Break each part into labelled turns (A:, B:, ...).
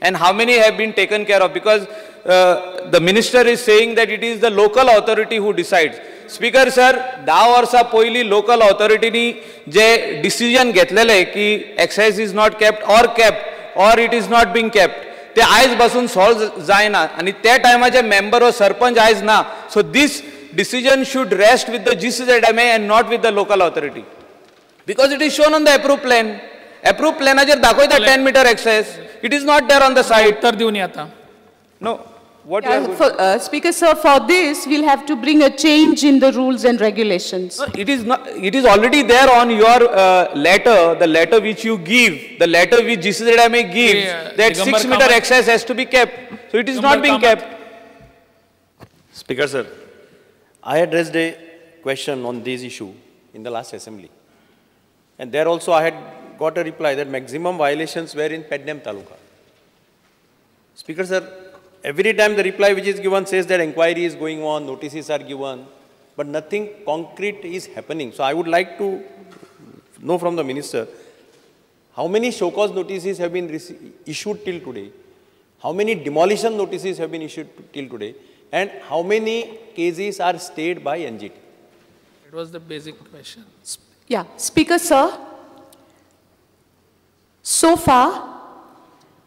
A: and how many have been taken care of? Because the minister is saying that it is the local authority who decides. Speaker sir, 10 वर्षा पयली local authority नी जे decision घेतलेले की excise is not kept or it is not being kept, ते आयज बसून solve जायना आणि त्या टायमाचे member or सरपंच आयज ना. So this decision should rest with the GCZMA and not with the local authority, because it is shown on the approved plan. Approved plan ajar दाखवता 10 meter excess. It is not there on the side.
B: उत्तर देऊन आता.
A: No. What
C: Speaker sir, for this we'll have to bring a change in the rules and regulations.
A: No, it is not. It is already there on your letter, the letter which you give, the letter which GCZMA gives, that 6 meter excess has to be kept. So it is not being kept.
D: Speaker sir, I had raised a question on this issue in the last assembly, and there also I had got a reply that maximum violations were in Peddam Taluka. Speaker sir, every time the reply which is given says that inquiry is going on, notices are given, but nothing concrete is happening. So I would like to know from the minister, how many show cause notices have been issued till today? How many demolition notices have been issued till today? And how many cases are stayed by NGT?
B: It was the basic question.
C: Yeah, Speaker sir, so far,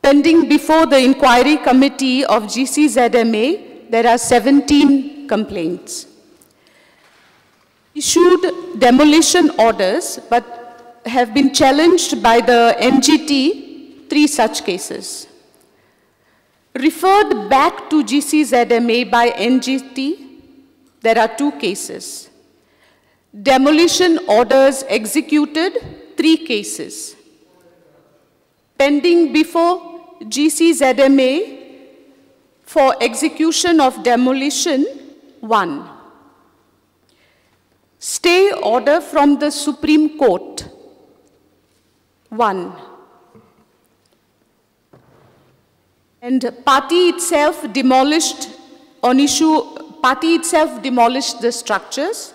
C: pending before the inquiry committee of GCZMA, there are 17 complaints. Issued demolition orders, but have been challenged by the NGT, 3 such cases. Referred back to GCZMA by NGT, there are 2 cases. Demolition orders executed, 3 cases. Pending before GCZMA for execution of demolition, 1. Stay order from the Supreme Court, 1. And party itself demolished the structures,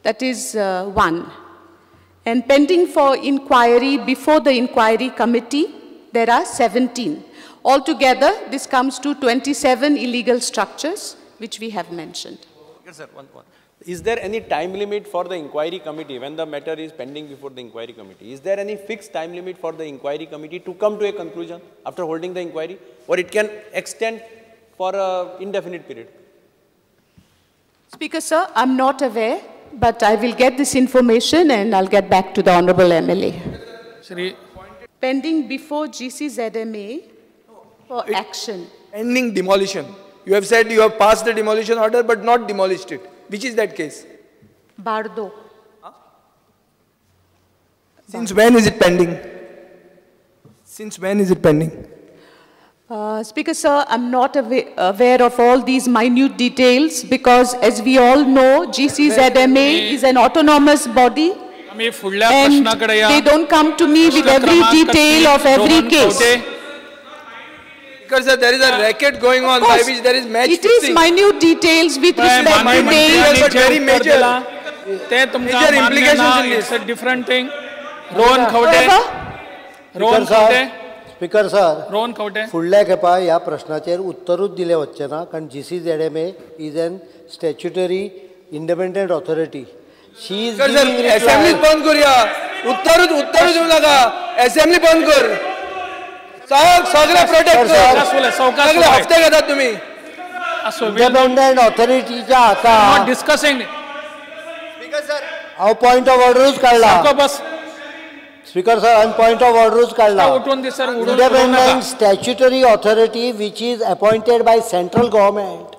C: that is 1. And pending for inquiry before the inquiry committee, there are 17. Altogether, this comes to 27 illegal structures, which we have mentioned.
D: Yes, sir. One. Is there any time limit for the inquiry committee when the matter is pending before the inquiry committee? Is there any fixed time limit for the inquiry committee to come to a conclusion after holding the inquiry? Or it can extend for an indefinite period?
C: Speaker, sir, I'm not aware, but I will get this information and I'll get back to the Honorable MLA.
B: Shri.
C: Pending before GCZMA for action.
E: Pending demolition. You have said you have passed the demolition order but not demolished it. Which is that case?
C: Bardo.
E: Huh? Since when is it pending? Since when is it pending?
C: Speaker, sir, I'm not aware of all these minute details because, as we all know, GCZMA is an autonomous body and they don't come to me with every detail of every case.
E: Because there is a racket going on by which there is match fixing.
C: It is minute details with respect to
E: details, but very major implications in this.
B: It's a different thing. Rohan Khawte.
F: Speaker sir,
B: Rohan Khawte.
F: फुडल्या खेपा ह्या प्रश्नाचेर उत्तरूच दिलें वचचें ना कारण GCZMA is an statutory independent authority. She is giving reply.
E: Assembly बंद करूया. उत्तरूच देऊ नका. Assembly बंद कर. सगळे प्रोटेक्ट कर. सगळे हफ्ते घेतात तुम्ही.
F: Independent authorityच्या हातांत.
B: Not discussing.
E: Speaker sir.
F: हांव point of orderूच काडला. Speaker sir, on point of orders काढला. Independent statutory authority which is appointed by central government.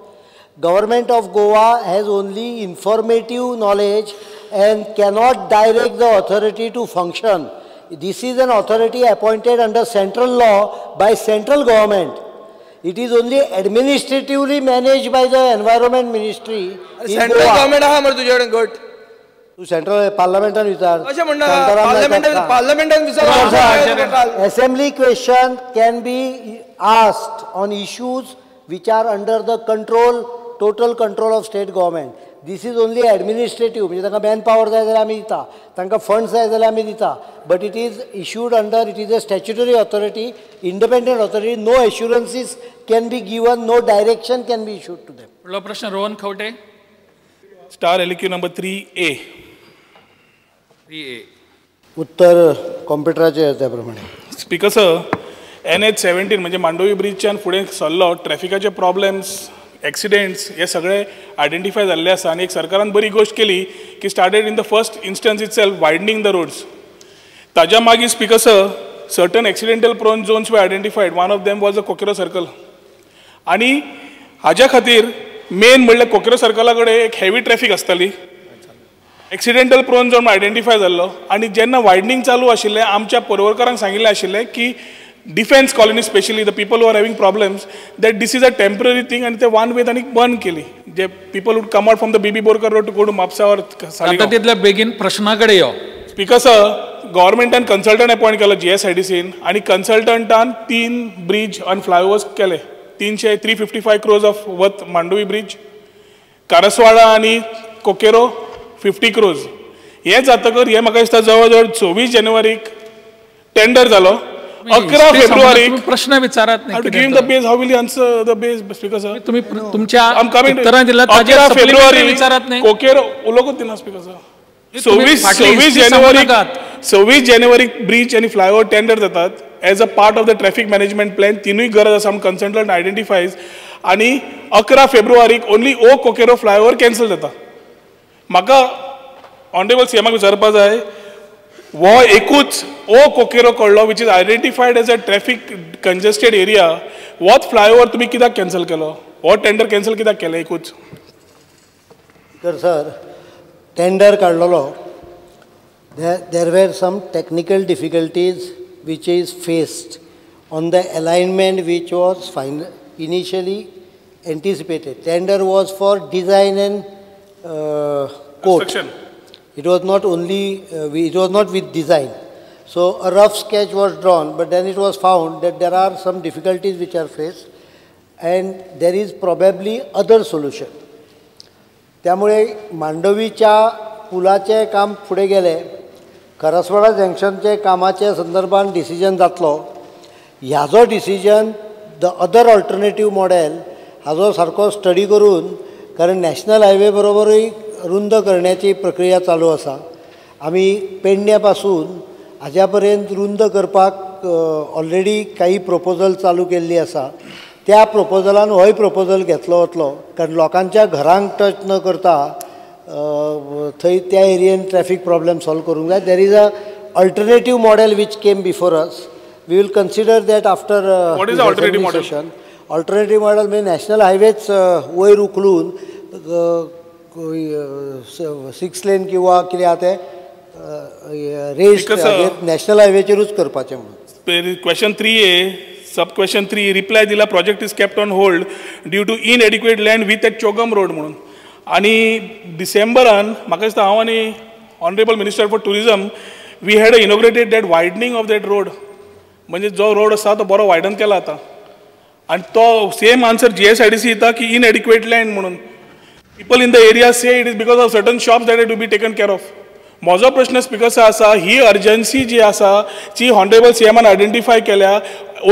F: Government of Goa has only informative knowledge and cannot direct the authority to function. This is an authority appointed under central law by central government. It is only administratively managed by the Environment Ministry.
E: Central government हा मर तुझ्याकडे गट.
F: Central Parliament and Assembly question can be asked on issues which are under the control total control of state government. This is only administrative. म्हणजे तांकां man power जाय जाल्यार आमी दिता, तांकां फंड्स जाय जाल्यार आमी दिता. But it is issued under, it is a statutory authority, independent authority. No assurances can be given, no direction can be issued to them.
B: पुढला प्रश्न Rohan Khaunte.
G: Star LQ number 3A.
B: 3A.
F: उत्तर कॉम्प्युटराचेर त्या प्रमाणे.
G: स्पीकर सर, NH17 म्हणजे मांडोवी ब्रिजच्यान फुडें सरलो ट्रॅफिकाचे problems, accidents हे सगळे आयडेंटिफाय जाल्ले आसा आनी एक सरकारान बरी गोष्ट केली की started in the first instance itself widening the roads. ताज्या मागीर speaker sir, certain accidental prone zones were identified. One of them was the Kokero circle. आनी हाज्या खातीर मेन म्हणल्यार कोकेरो सर्कला कडेन एक हेवी ट्रॅफिक आसताली. एक्सिडेंटल प्रोन झोन आयडेंटिफाय जाल्लो आनी जेन्ना वायडनिंग चालू आशिल्लें आमच्या पर्वरकारांक सांगिल्लें आशिल्लें की defence colony specially the people who are having problems that this is a temporary thing आनी ते वन वे तांणी बंद केली. जे people would come out from the BB Borkar road to go to Mapusa or
B: आता तितल्या बेगीन प्रश्ना कडेन यो.
G: स्पीकर सर, गव्हर्मेंटान कन्सल्टंट अपॉइंट केलो GSIDCन आनी कन्सल्टंटान 3 ब्रिज आनी फ्लायओवर्स केले. 355 crores of worth Mandovi bridge, Karaswada आनी कोकेरो 50 crores. हे जातकर हे म्हाका दिसता जवळ जवळ 24 जानेवारीक टेंडर जालो. 11 फेब्रुवारीक
B: प्रश्न विचारात
G: नाही. To give the base, how will you answer the base speaker sir?
B: तुम्ही तुमच्या
G: उत्तरान दिला 11 फेब्रुवारी विचारात नाही. कोकेरो उलोकूच दिना स्पीकर सर. 26 जानेवारी ब्रिज आणि फ्लायओव्हर टेंडर जातात as a part of the traffic management plan. तिनूय गरज आसा म्हूण कन्सल्टंट आयडेंटिफायज आनी 11 फेब्रुवारीक ओन्ली ओ कोकेरो फ्लायओव्हर कॅन्सल जाता. म्हाका ऑनरेबल सीएमाक विचारपाक जाय, वो एकूच ओ कोकेरो कडलो which is identified as a traffic congested area, वोच फ्लायओव्हर तुमी कित्याक कॅन्सल केलो? हो टेंडर कॅन्सल कित्याक केलें एकूच?
F: सर, टेंडर काडलेलो. There were some technical difficulties which is faced on the alignment which was initially anticipated. Tender was for design and code. It was not only, it was not with design. So a rough sketch was drawn, but then it was found that there are some difficulties which are faced and there is probably other solution. त्यामुळे मांडवीच्या पुलाचे काम फुडें गेले. करसवाडा जंक्शनचे कामाचे संदर्भात decision जातलो. ह्याचो decision the other alternative model हाजो सारको study करून, कारण नॅशनल हायवे बरोबरूय रुंद करण्याची प्रक्रिया चालू आसा. आमी पेडण्या पासून हाज्या पर्यंत रुंद करपाक ऑलरेडी काही प्रपोजल चालू केल्ली आसा. त्या प्रपोजलान होय प्रपोजल घेतलो वतलो, कारण लोकांच्या घरांक टच न करता थंय त्या एरियेन ट्रॅफिक प्रॉब्लेम सॉल्व करूंक जाय. There is a alternative model which came before us. We will consider that after session. Alternative model म्हणजे नॅशनल हायवेच वयर उखलून 6 लेन किंवा कितें आहा तें रेस्ट नॅशनल हायवेचेरूच करपाचें म्हणून.
G: Question 3A, sub question 3 reply दिला, project is kept on hold due to inadequate land with at Chogam road म्हणून. आनी डिसेंबरान म्हाका दिसता हांव आनी honourable minister for tourism we had inaugurated that widening of that road. म्हणजे जो रोड आसा तो बरो वायडन केला आतां. आनी तो सेम आन्सर GSIDC दिता की इनएडिक्वेट लँड म्हणून. People in the area say it is because of certain shops that had to be taken care of. म्हजो प्रश्न स्पीकर आसा, ही अर्जन्सी जी आसा ती ऑनरेबल सीएमान आयडेंटिफाय केल्या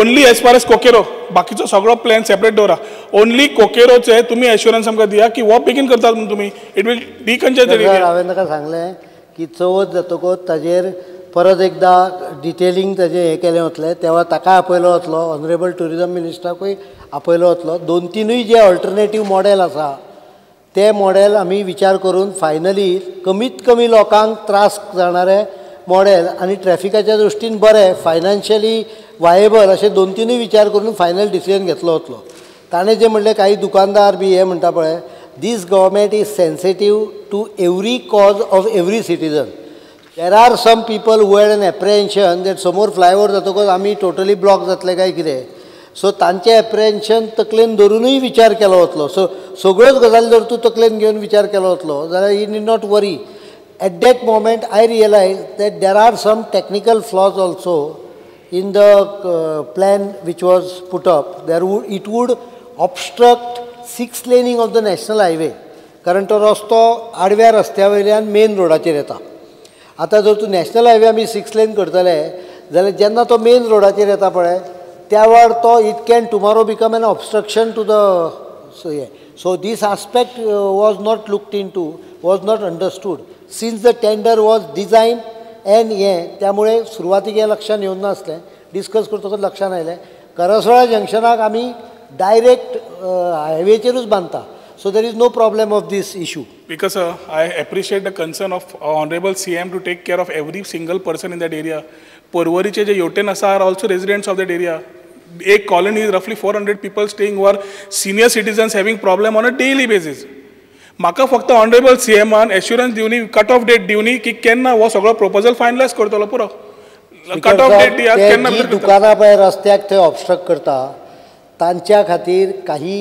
G: only as far as Kokero. बाकीचो सगळो प्लॅन सेपरेट दवरा. ओन्ली कोकेरोचे तुमी एश्युरन्स आमकां दिया की हो बेगीन करतात म्हणून तुमी. It will decongested area.
F: हांवें ताका सांगलें की चवथ जातकच ताजेर परत एकदा डिटेलिंग ताजें हें केलें वतलें. तेव्हा ताका आपयलो वतलो, ऑनरेबल टुरिजम मिनिस्टराकूय आपयलो वतलो. 2-3 जे ऑल्टरनेटीव मॉडेल आसा ते मॉडेल आमी विचार करून फायनली कमीत कमी लोकांक त्रास जाणारे मॉडेल आनी ट्रॅफिकाच्या दृश्टीन बरें फायनान्शियली वायेबल अशे 2-3 विचार करून फायनल डिसिजन घेतलो वतलो. ताणें जें म्हणलें काही दुकानदार बी हे म्हणटा पळय, this government is sensitive to every cause of every citizen. There are some people who had an apprehension that समोर फ्लायओव्हर जातकच आमी टोटली ब्लॉक जातले काय कितें. सो तांचें एप्रिहेन्शन तकलेन धरूनय विचार केलो वतलो. सो सगळ्योच गजाली जर तूं तकलेन घेवन विचार केलो वतलो जाल्यार you need not worry. At that moment I realise that there are some technical flaws also in the plan which was put up. It would obstruct 6 laning of the national highway, कारण तो रस्तो आडव्या रस्त्या वयल्यान main रोडाचेर येता. आतां जर तूं नॅशनल हायवे आमी 6 लेन करतले जाल्यार जेन्ना तो मेन रोडाचेर येता पळय त्या वेळार तो it can tomorrow become an obstruction to the so this aspect was not looked into, was not understood since the tender was design and त्यामुळे सुरवातीक हें लक्षांत येवंक नासलें. डिस्कस करतकच लक्षांत आयलें करसवाळा जंक्शनाक आमी डायरेक्ट हायवेचेरूच बांदता. So there is no problem of this issue.
G: Because I appreciate the concern of Honorable CM to take care of every single person in that area. Porvoriche je Yoten Asa are also residents of that area. A colony is roughly 400 people staying who are senior citizens having problem on a daily basis. Maka फक्त Honorable CM an assurance दिवनी cut off date दिवनी की केन्ना वो सगळो proposal finalize करतलो पुरो. Cut off date दिया केन्ना
F: जी दुकानां पळय रस्त्याक थंय ऑब्स्ट्रक्ट करता तांच्या खातीर काही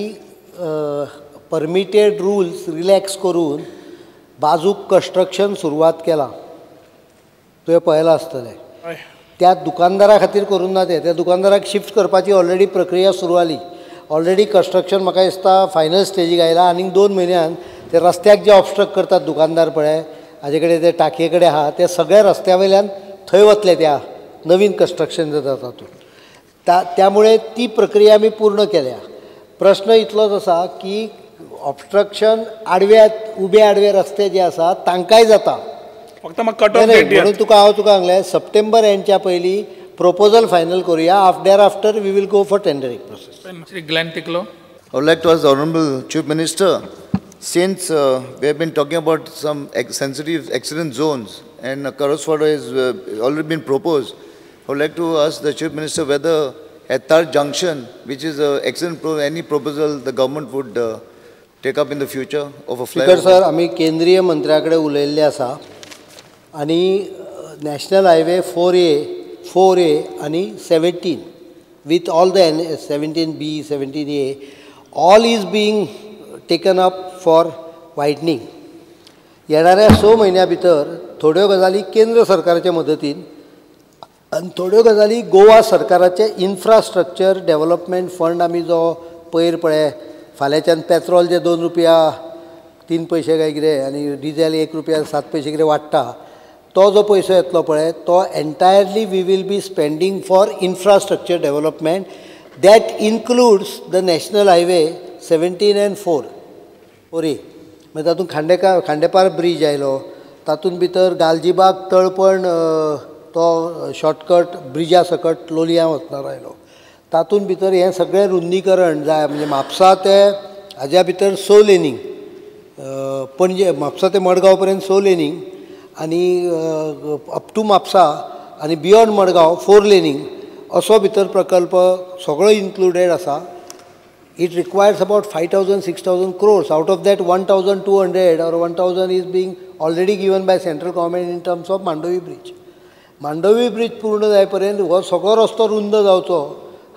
F: परमिटेड रुल्स रिलॅक्स करून बाजूक कन्स्ट्रक्शन सुरवात केला. तुवें पळयलां आसतलें. त्या दुकानदारा खातीर करून ना ते, त्या दुकानदाराक शिफ्ट करपाची ऑलरेडी प्रक्रिया सुरू जाली. ऑलरेडी कन्स्ट्रक्शन म्हाका दिसता फायनल स्टेजीक आयला. आनीक 2 म्हयन्यान ते रस्त्याक जे ऑब्स्ट्रक्ट करतात दुकानदार पळय हाजे कडेन ते टाकये कडेन आहा ते सगळे रस्त्या वयल्यान थंय वतले त्या नवीन कन्स्ट्रक्शन जाता तातूंत. त्यामुळे ती प्रक्रिया आमी पूर्ण केल्या. प्रश्न इतलोच आसा की ऑब्स्ट्रक्शन आडव्या उबे आडवे रस्ते जे आसात तांकांय जाता.
G: फक्त म्हाका कट ऑफ डेट दिया.
F: म्हणून तुका सांगलें सप्टेंबर एंडच्या पयलीं proposal final Korea. Thereafter, we will go for tendering process.
B: Sri Glenn Tiklo.
H: I would like to ask the Honorable Chief Minister, since we have been talking about some sensitive accident zones and Karaswada has already been proposed, I would like to ask the Chief Minister whether at Tar Junction, which is any proposal the government would take up in the future of a flyover.
F: Speaker sir, आम्ही केंद्रीय मंत्र्याकडे उलयल्ले आसा आणि national highway 4A आणि 17 with all the 17B, 17A, all is being taken up for widening. येणाऱ्या 6 महिन्या भितर थोड्यो गजाली केंद्र सरकाराच्या मदतीन आणि थोड्यो गजाली गोवा सरकाराचे इन्फ्रास्ट्रक्चर डेव्हलपमेंट फंड आमी जो पयर पळय फाल्यांच्यान पेट्रोल जे 2 रुपया 3 पैसे काय कितें आनी डिझेल 1 रुपया 7 पैसे कितें वाडटा तो जो पयसो येतलो पळय तो entirely we will be spending for infrastructure development that includes the national highway 17 and 4A. मागीर तातूंत खांडेपार ब्रीज आयलो, तातूंत भितर गालजीबाग तळपण तो शॉर्टकट ब्रिजा सकट लोलयां वचणार आयलो. तातूंत भितर हें सगळें रुंदीकरण जाय म्हणजे म्हापसा ते हाज्या भितर 6 लेनींग, पणजे म्हापसा ते मडगांव पर्यंत 6 लेनींग आनी अप टू म्हापसा आनी बियॉन्ड मडगांव 4 लेनींग असो भितर प्रकल्प सगळो इन्क्लुडेड आसा. It requires about 5,000-6,000 crores. Out of that 1,200 or 1,000 is being already given by central government in terms of Mandovi Bridge. Mandovi bridge पूर्ण जाय पर्यंत हो सगळो रस्तो रुंद जावचो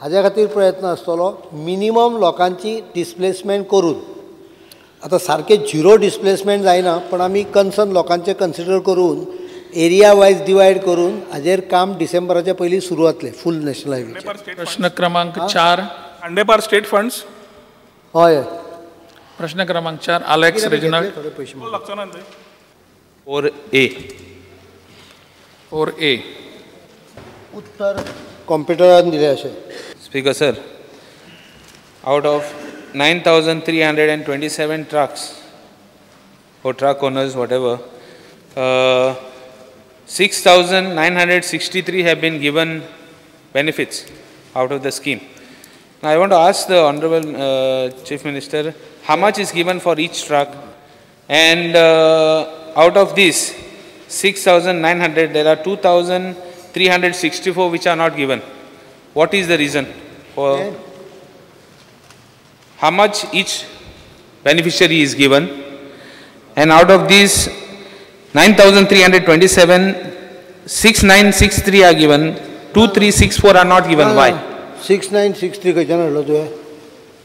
F: हाज्या खातीर प्रयत्न आसतलो. मिनिमम लोकांची डिस्प्लेसमेंट करून आतां सारकें झिरो डिस्प्लेसमेंट जायना पण आमी कन्सर्न लोकांचे कन्सिडर करून एरिया वायज डिवायड करून हाजेर काम डिसेंबराच्या पयलीं सुरू जातलें फूल नॅशनल हायवे.
B: प्रश्न क्रमांक 4
G: खांडेपार स्टेट फंड्स.
F: हय
B: प्रश्न क्रमांक 4 अलेक्स रेजिनाल्ड. 4A.
F: उत्तर कॉम्प्युटरान दिलें अशें.
A: Speaker sir, out of 9,327 trucks or truck owners, whatever, 6,963 have been given benefits out of the scheme. Now I want to ask the Honorable Chief Minister, how much is given for each truck? And out of this 6,900, there are 2,364 which are not given. What is the reason for how much each beneficiary is given? And out of these 9,327, 6,963 are given, 2,364 are not given. Why?
F: 6,963 खंयच्यान हाडलो तुवें?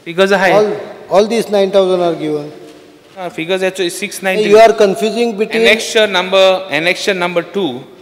A: Figures are high.
F: All these 9,000 are given.
A: Figures actually 6,963.
F: You are confusing between
A: annexure number 2